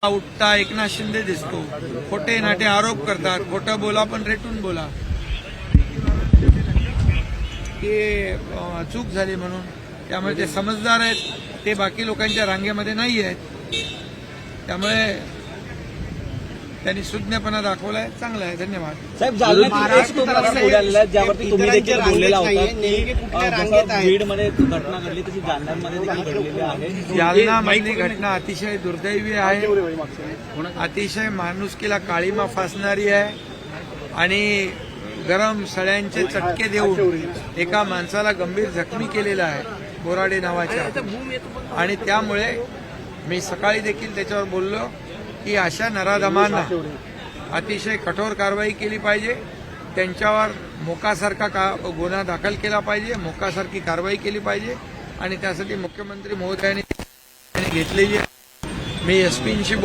उठता एकनाथ शिंदे दिसतो, खोटे नाटे आरोप करतात, खोटं बोला पण रेटून बोला. ते चूक झाली म्हणून त्यामुळे ते समजदार आहेत, ते बाकी लोकांच्या रांगेमध्ये नाही आहेत. त्यामुळे त्यांनी सुज्ञपणा दाखवलाय, चांगला आहे. धन्यवाद साहेब. ज्यावरती तुम्ही देखील बोललेला होता की बीडमध्ये घटना घडली तशी जालन्यामध्ये देखील घडलेली आहे. जालनामधली घटना अतिशय दुर्दैवी आहे, अतिशय माणुसकीला काळीमा फासणारी आहे आणि गरम सळ्यांचे चटके देऊन एका माणसाला गंभीर जखमी केलेला आहे, बोराडे नावाच्या. आणि त्यामुळे मी सकाळी देखील त्याच्यावर बोललो की अशा नराधमांना अतिशय कठोर कारवाई केली पाहिजे, त्यांच्यावर मोकासारखा गुन्हा दाखल केला पाहिजे, मोकासारखी कारवाई केली पाहिजे. आणि त्यासाठी मुख्यमंत्री महोदयांनी घेतलेली आहे. मी एसपींशी